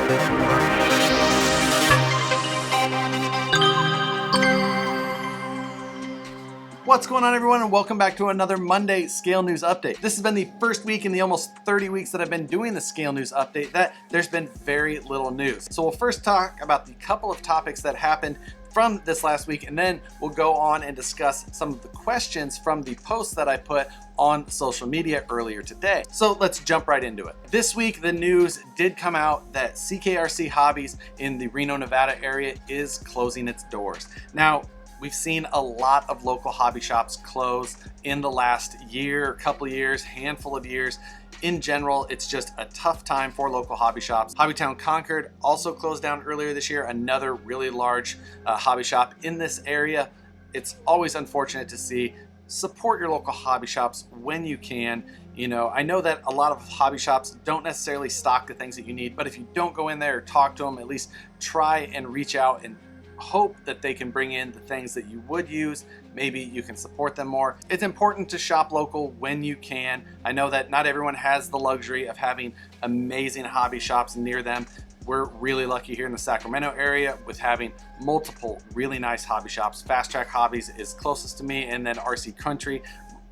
What's going on, everyone, and welcome back to another Monday Scale News Update. This has been the first week in the almost 30 weeks that I've been doing the Scale News Update that there's been very little news. So we'll first talk about the couple of topics that happened from this last week, and then we'll go on and discuss some of the questions from the posts that I put on social media earlier today. So let's jump right into it. This week, the news did come out that CKRC Hobbies in the Reno, Nevada area is closing its doors. Now, we've seen a lot of local hobby shops close in the last year, couple of years, handful of years. In general, it's just a tough time for local hobby shops. Hobbytown Concord also closed down earlier this year, another really large hobby shop in this area. It's always unfortunate to see. Support your local hobby shops when you can. You know, I know that a lot of hobby shops don't necessarily stock the things that you need, but if you don't go in there or talk to them, at least try and reach out and hope that they can bring in the things that you would use. Maybe you can support them more. It's important to shop local when you can. I know that not everyone has the luxury of having amazing hobby shops near them. We're really lucky here in the Sacramento area with having multiple really nice hobby shops. Fast Track Hobbies is closest to me, and then RC Country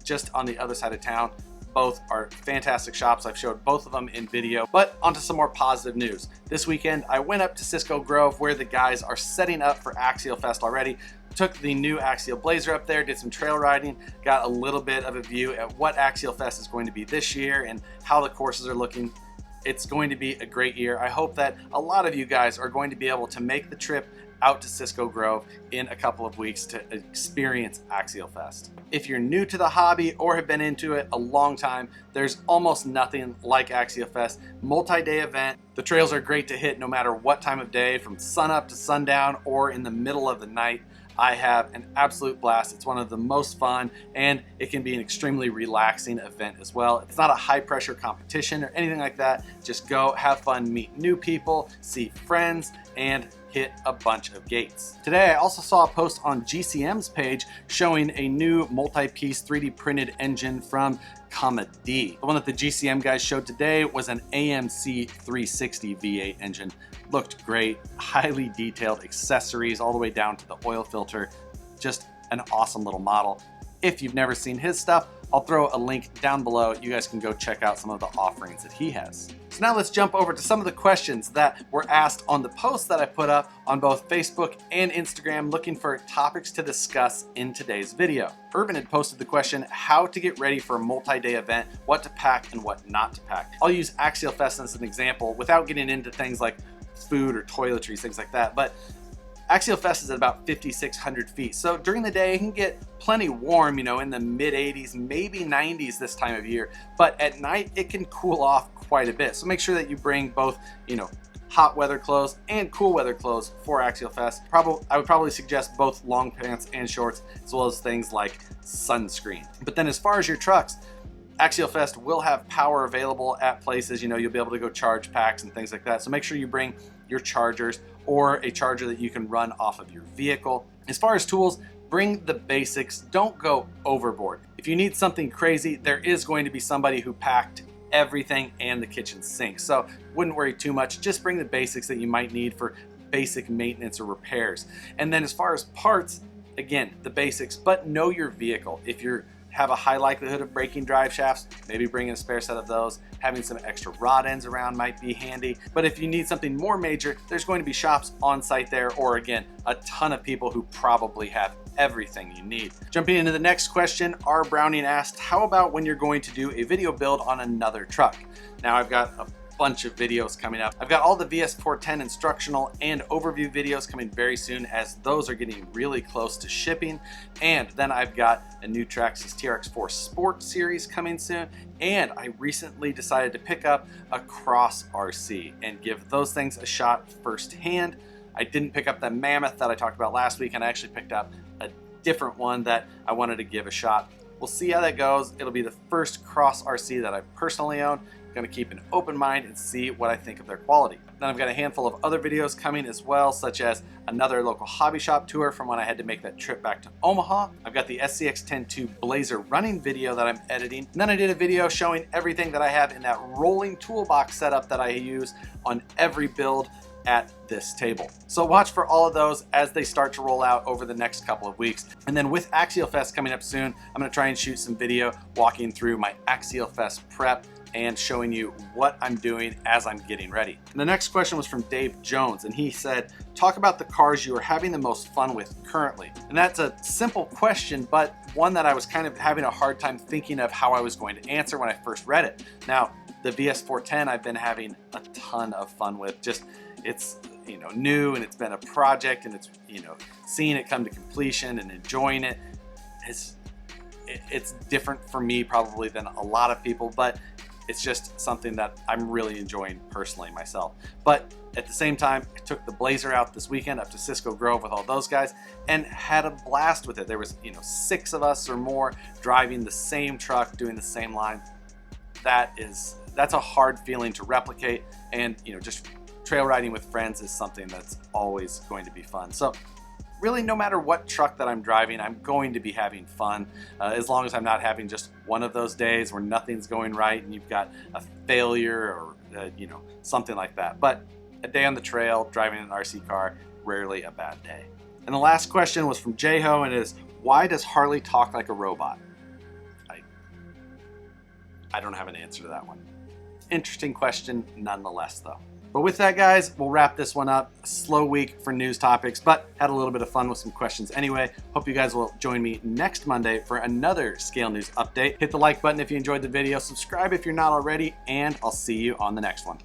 just on the other side of town. Both are fantastic shops. I've showed both of them in video. But onto some more positive news. This weekend, I went up to Cisco Grove where the guys are setting up for Axial Fest already. Took the new Axial Blazer up there, did some trail riding, got a little bit of a view at what Axial Fest is going to be this year and how the courses are looking. It's going to be a great year. I hope that a lot of you guys are going to be able to make the trip out to Cisco Grove in a couple of weeks to experience Axial Fest. If you're new to the hobby or have been into it a long time, there's almost nothing like Axial Fest. Multi-day event. The trails are great to hit no matter what time of day, from sunup to sundown or in the middle of the night. I have an absolute blast. It's one of the most fun, and it can be an extremely relaxing event as well. It's not a high pressure competition or anything like that. Just go, have fun, meet new people, see friends, and hit a bunch of gates. Today, I also saw a post on GCM's page showing a new multi-piece 3D printed engine from Comma D. The one that the GCM guys showed today was an AMC 360 V8 engine. Looked great, highly detailed accessories all the way down to the oil filter. Just an awesome little model. If you've never seen his stuff, I'll throw a link down below. You guys can go check out some of the offerings that he has. So now let's jump over to some of the questions that were asked on the posts that I put up on both Facebook and Instagram looking for topics to discuss in today's video. Urban had posted the question, how to get ready for a multi-day event, what to pack and what not to pack. I'll use Axial Fest as an example without getting into things like food or toiletries, things like that. But Axial Fest is at about 5,600 feet. So during the day, it can get plenty warm, you know, in the mid 80s, maybe 90s this time of year. But at night, it can cool off quite a bit. So make sure that you bring both, you know, hot weather clothes and cool weather clothes for Axial Fest. I would probably suggest both long pants and shorts, as well as things like sunscreen. But then as far as your trucks, Axial Fest will have power available at places. You know, you'll be able to go charge packs and things like that. So make sure you bring your chargers or a charger that you can run off of your vehicle. As far as tools, bring the basics. Don't go overboard. If you need something crazy, there is going to be somebody who packed everything and the kitchen sink. So wouldn't worry too much. Just bring the basics that you might need for basic maintenance or repairs. And then as far as parts, again, the basics, but know your vehicle. If you have a high likelihood of breaking drive shafts, maybe bring a spare set of those. Having some extra rod ends around might be handy. But if you need something more major, there's going to be shops on site there, or again, a ton of people who probably have everything you need. Jumping into the next question, R. Browning asked, how about when you're going to do a video build on another truck? Now I've got a bunch of videos coming up. I've got all the VS410 instructional and overview videos coming very soon, as those are getting really close to shipping. And then I've got a new Traxxas TRX4 Sport series coming soon. And I recently decided to pick up a Cross RC and give those things a shot firsthand. I didn't pick up the Mammoth that I talked about last week, and I actually picked up a different one that I wanted to give a shot. We'll see how that goes. It'll be the first Cross RC that I personally own. gonna keep an open mind and see what I think of their quality. Then I've got a handful of other videos coming as well, such as another local hobby shop tour from when I had to make that trip back to Omaha. I've got the SCX-10 II Blazer running video that I'm editing. And then I did a video showing everything that I have in that rolling toolbox setup that I use on every build at this table. So watch for all of those as they start to roll out over the next couple of weeks. And then with Axial Fest coming up soon, I'm gonna try and shoot some video walking through my Axial Fest prep and showing you what I'm doing as I'm getting ready. And the next question was from Dave Jones, and he said, talk about the cars you are having the most fun with currently. And that's a simple question, but one that I was kind of having a hard time thinking of how I was going to answer when I first read it. Now, the VS410 I've been having a ton of fun with. Just, it's new, and it's been a project, and it's seeing it come to completion and enjoying it. It's different for me probably than a lot of people, but it's just something that I'm really enjoying personally myself. But at the same time, I took the Blazer out this weekend up to Cisco Grove with all those guys and had a blast with it. There was 6 of us or more driving the same truck, doing the same line. That's a hard feeling to replicate, and just trail riding with friends is something that's always going to be fun. So really, no matter what truck that I'm driving, I'm going to be having fun, as long as I'm not having just one of those days where nothing's going right and you've got a failure or something like that. But a day on the trail driving an RC car, rarely a bad day. And the last question was from Jho, and it is, why does Harley talk like a robot? I don't have an answer to that one. Interesting question nonetheless, though. But with that, guys, we'll wrap this one up. A slow week for news topics, but had a little bit of fun with some questions anyway. Hope you guys will join me next Monday for another Scale News update. Hit the like button if you enjoyed the video, subscribe if you're not already, and I'll see you on the next one.